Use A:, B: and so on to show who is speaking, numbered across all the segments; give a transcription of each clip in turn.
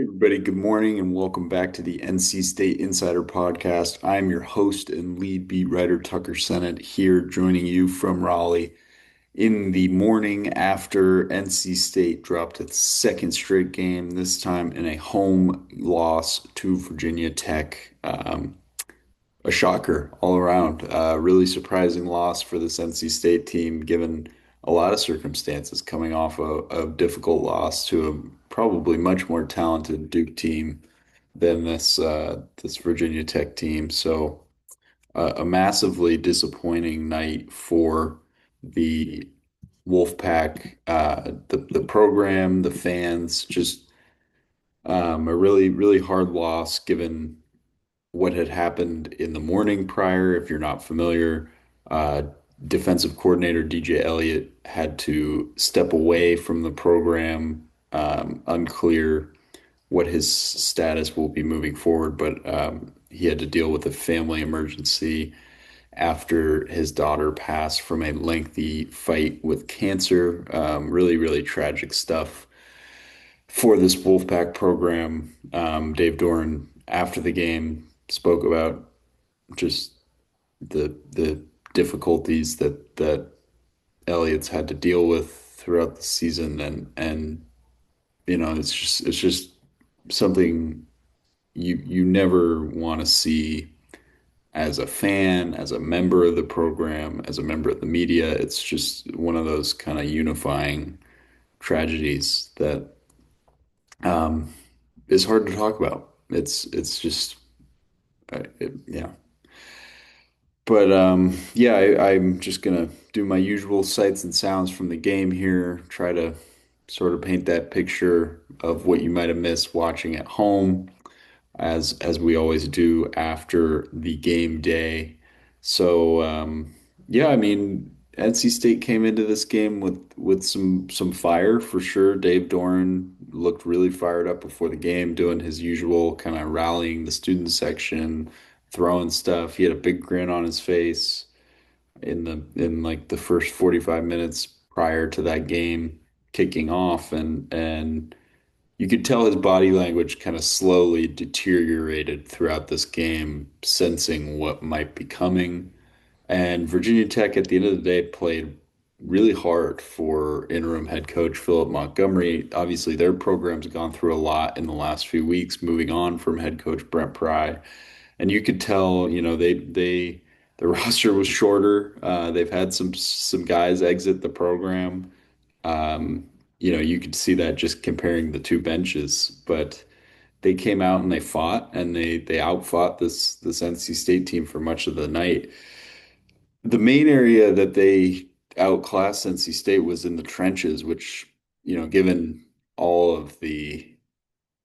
A: Everybody, good morning and welcome back to the NC State Insider Podcast. I'm your host and lead beat writer, Tucker Sennett, here joining you from Raleigh in the morning after NC State dropped its second straight game, this time in a home loss to Virginia Tech. A shocker all around. Really surprising loss for this NC State team, given a lot of circumstances coming off a difficult loss to a probably much more talented Duke team than this Virginia Tech team. So a massively disappointing night for the Wolfpack, the program, the fans, just a really hard loss given what had happened in the morning prior. If you're not familiar, uh, defensive coordinator DJ Elliott had to step away from the program. Unclear what his status will be moving forward, but he had to deal with a family emergency after his daughter passed from a lengthy fight with cancer. Really tragic stuff for this Wolfpack program. Dave Doran, after the game, spoke about just the difficulties that Elliott's had to deal with throughout the season, and it's just something you never want to see as a fan, as a member of the program, as a member of the media. It's just one of those kind of unifying tragedies that um, is hard to talk about. It's just yeah. But yeah, I'm just gonna do my usual sights and sounds from the game here, try to sort of paint that picture of what you might have missed watching at home, as we always do after the game day. So yeah, I mean, NC State came into this game with some fire for sure. Dave Doran looked really fired up before the game, doing his usual kind of rallying the student section, throwing stuff. He had a big grin on his face in like the first 45 minutes prior to that game kicking off, and you could tell his body language kind of slowly deteriorated throughout this game, sensing what might be coming. And Virginia Tech, at the end of the day, played really hard for interim head coach Philip Montgomery. Obviously, their program's gone through a lot in the last few weeks, moving on from head coach Brent Pry. And you could tell, they the roster was shorter. They've had some guys exit the program. Um, you could see that just comparing the two benches, but they came out and they fought and they outfought this NC State team for much of the night. The main area that they outclassed NC State was in the trenches, which, given all of the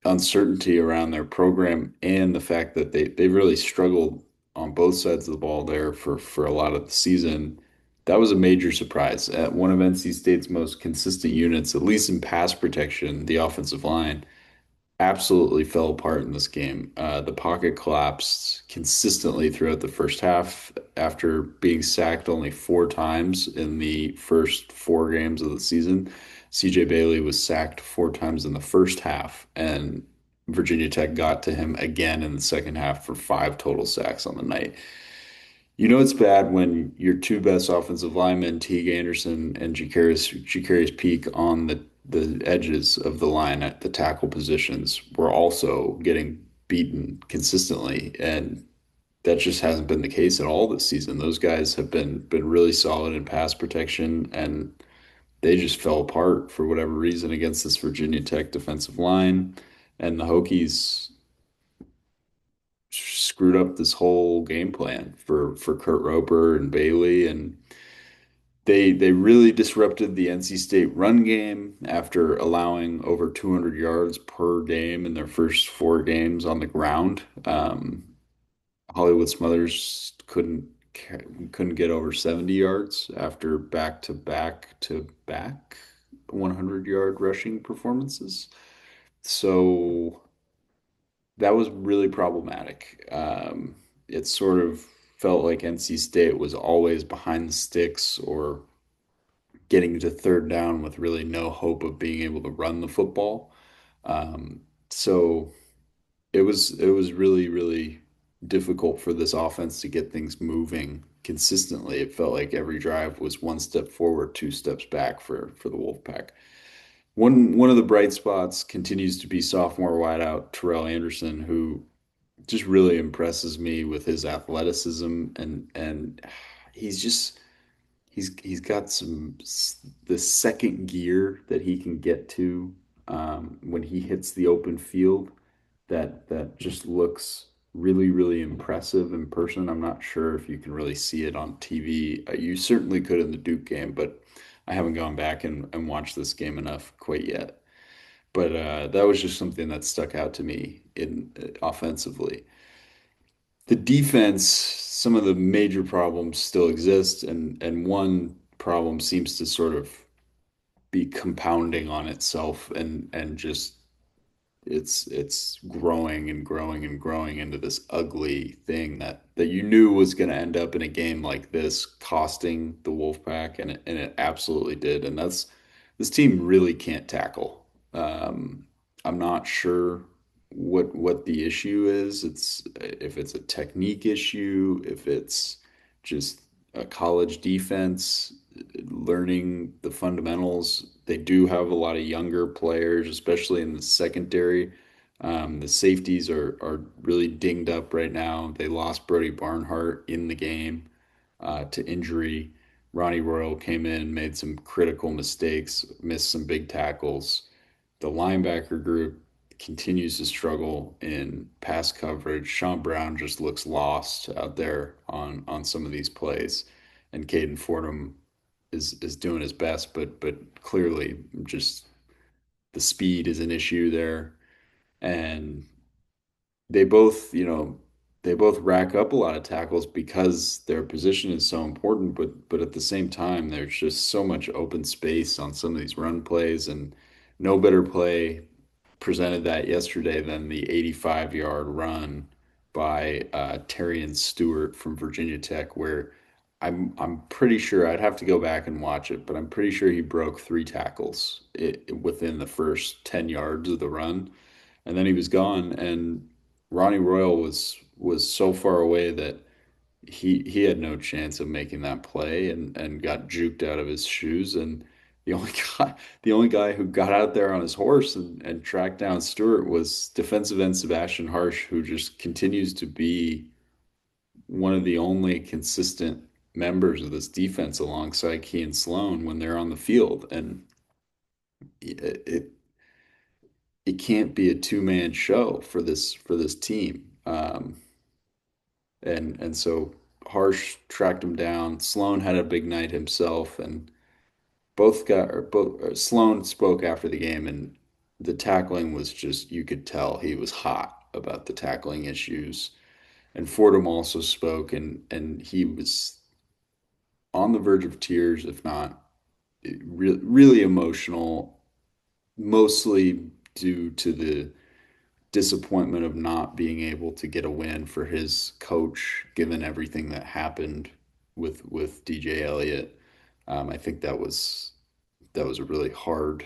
A: uncertainty around their program and the fact that they really struggled on both sides of the ball there for a lot of the season. That was a major surprise. At one of NC State's most consistent units, at least in pass protection, the offensive line absolutely fell apart in this game. The pocket collapsed consistently throughout the first half after being sacked only 4 times in the first 4 games of the season. CJ Bailey was sacked 4 times in the first half, and Virginia Tech got to him again in the second half for 5 total sacks on the night. You know it's bad when your two best offensive linemen, Teague Anderson and Jacarius Peak, on the edges of the line at the tackle positions were also getting beaten consistently, and that just hasn't been the case at all this season. Those guys have been really solid in pass protection, and they just fell apart for whatever reason against this Virginia Tech defensive line, and the Hokies screwed up this whole game plan for Kurt Roper and Bailey, and they really disrupted the NC State run game after allowing over 200 yards per game in their first 4 games on the ground. Hollywood Smothers couldn't get over 70 yards after back-to-back 100-yard rushing performances. So that was really problematic. It sort of felt like NC State was always behind the sticks or getting to third down with really no hope of being able to run the football. Um, So it was really, really difficult for this offense to get things moving consistently. It felt like every drive was one step forward, two steps back for the Wolfpack. One of the bright spots continues to be sophomore wideout Terrell Anderson, who just really impresses me with his athleticism and he's just he's got the second gear that he can get to when he hits the open field that just looks really, really impressive in person. I'm not sure if you can really see it on TV. You certainly could in the Duke game, but I haven't gone back and watched this game enough quite yet. But that was just something that stuck out to me in offensively. The defense, some of the major problems still exist, and one problem seems to sort of be compounding on itself and just it's growing and growing and growing into this ugly thing that you knew was going to end up in a game like this costing the Wolfpack and it absolutely did, and that's this team really can't tackle. I'm not sure what the issue is. It's if it's a technique issue, if it's just a college defense learning the fundamentals. They do have a lot of younger players, especially in the secondary. The safeties are really dinged up right now. They lost Brody Barnhart in the game to injury. Ronnie Royal came in, made some critical mistakes, missed some big tackles. The linebacker group continues to struggle in pass coverage. Sean Brown just looks lost out there on some of these plays, and Caden Fordham is doing his best, but clearly just the speed is an issue there. And they both, they both rack up a lot of tackles because their position is so important, but at the same time, there's just so much open space on some of these run plays, and no better play presented that yesterday than the 85-yard run by Terrian Stewart from Virginia Tech, where I'm pretty sure I'd have to go back and watch it, but I'm pretty sure he broke three tackles within the first 10 yards of the run, and then he was gone. And Ronnie Royal was so far away that he had no chance of making that play and got juked out of his shoes. And the only guy who got out there on his horse and tracked down Stewart was defensive end Sebastian Harsh, who just continues to be one of the only consistent members of this defense alongside Key and Sloan when they're on the field. And it it can't be a two-man show for this team. And so Harsh tracked him down. Sloan had a big night himself, and Sloan spoke after the game, and the tackling was just you could tell he was hot about the tackling issues. And Fordham also spoke, and he was on the verge of tears, if not really emotional, mostly due to the disappointment of not being able to get a win for his coach, given everything that happened with DJ Elliott. I think that was a really hard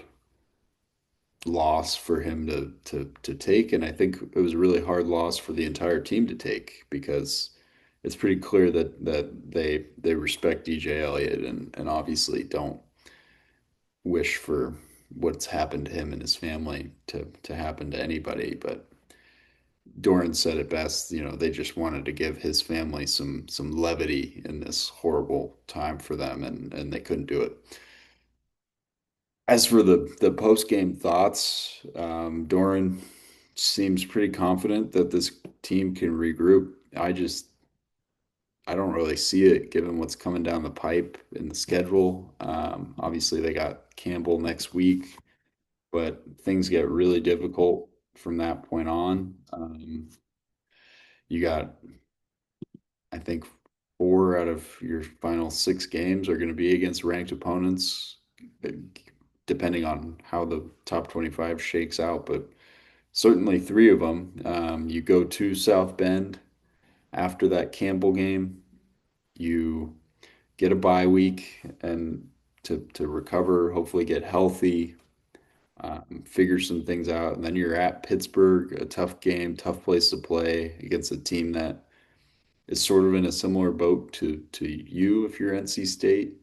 A: loss for him to take, and I think it was a really hard loss for the entire team to take because it's pretty clear that they respect DJ Elliott and obviously don't wish for what's happened to him and his family to happen to anybody, but Doran said it best, they just wanted to give his family some levity in this horrible time for them, and they couldn't do it. As for the post game thoughts, Doran seems pretty confident that this team can regroup. I don't really see it given what's coming down the pipe in the schedule. Obviously, they got Campbell next week, but things get really difficult from that point on. You got I think four out of your final six games are going to be against ranked opponents, depending on how the top 25 shakes out. But certainly three of them. You go to South Bend after that Campbell game. You get a bye week and to recover, hopefully get healthy. figure some things out. And then you're at Pittsburgh, a tough game, tough place to play against a team that is sort of in a similar boat to you if you're NC State.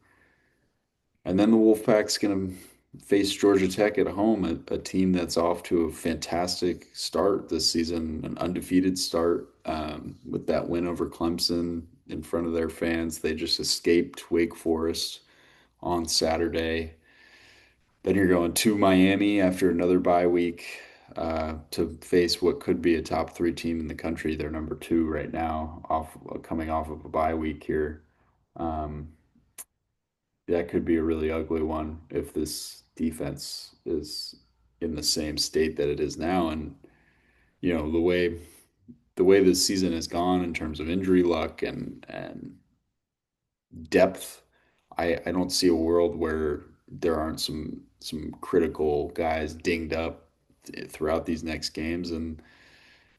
A: And then the Wolfpack's going to face Georgia Tech at home, a team that's off to a fantastic start this season, an undefeated start with that win over Clemson in front of their fans. They just escaped Wake Forest on Saturday. Then you're going to Miami after another bye week to face what could be a top three team in the country. They're number two right now, off coming off of a bye week here. Um, that could be a really ugly one if this defense is in the same state that it is now. And the way this season has gone in terms of injury luck and depth, I don't see a world where there aren't some critical guys dinged up throughout these next games. And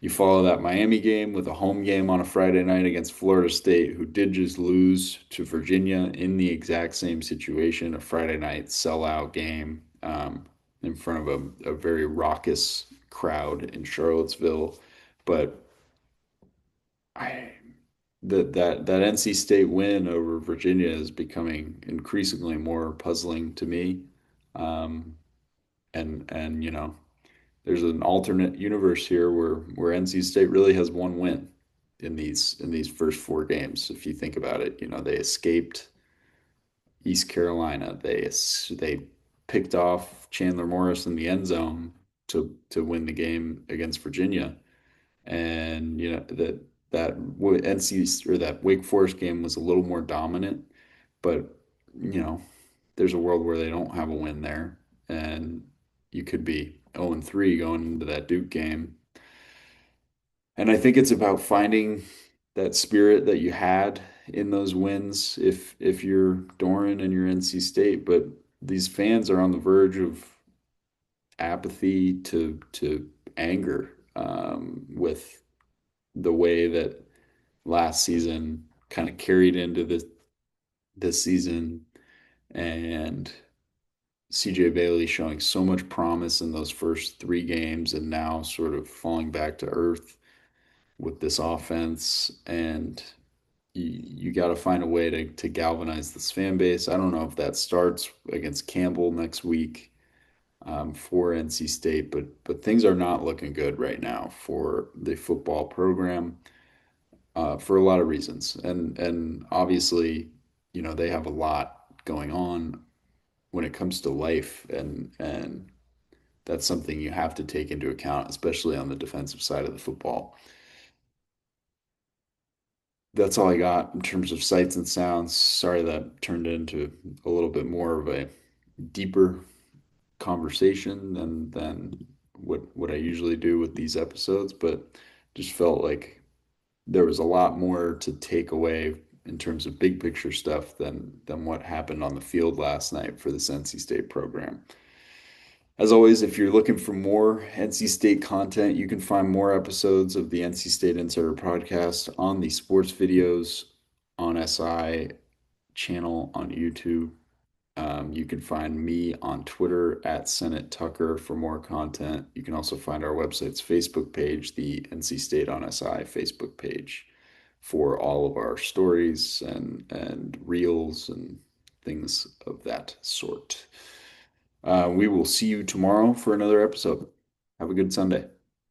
A: you follow that Miami game with a home game on a Friday night against Florida State, who did just lose to Virginia in the exact same situation, a Friday night sellout game in front of a very raucous crowd in Charlottesville. But I that NC State win over Virginia is becoming increasingly more puzzling to me. Um, and there's an alternate universe here where NC State really has one win in these first four games. If you think about it, they escaped East Carolina. They picked off Chandler Morris in the end zone to win the game against Virginia. And that NC or that Wake Forest game was a little more dominant, but you know, there's a world where they don't have a win there, and you could be 0-3 going into that Duke game. And I think it's about finding that spirit that you had in those wins if you're Doran and you're NC State, but these fans are on the verge of apathy to anger with the way that last season kind of carried into this season, and CJ Bailey showing so much promise in those first three games and now sort of falling back to earth with this offense. And you got to find a way to galvanize this fan base. I don't know if that starts against Campbell next week for NC State, but things are not looking good right now for the football program for a lot of reasons. And obviously, they have a lot going on when it comes to life, and that's something you have to take into account, especially on the defensive side of the football. That's all I got in terms of sights and sounds. Sorry that turned into a little bit more of a deeper conversation than what I usually do with these episodes, but just felt like there was a lot more to take away in terms of big picture stuff than what happened on the field last night for this NC State program. As always, if you're looking for more NC State content, you can find more episodes of the NC State Insider podcast on the sports videos on SI channel on YouTube. You can find me on Twitter at Senate Tucker for more content. You can also find our website's Facebook page, the NC State on SI Facebook page, for all of our stories and reels and things of that sort. We will see you tomorrow for another episode. Have a good Sunday.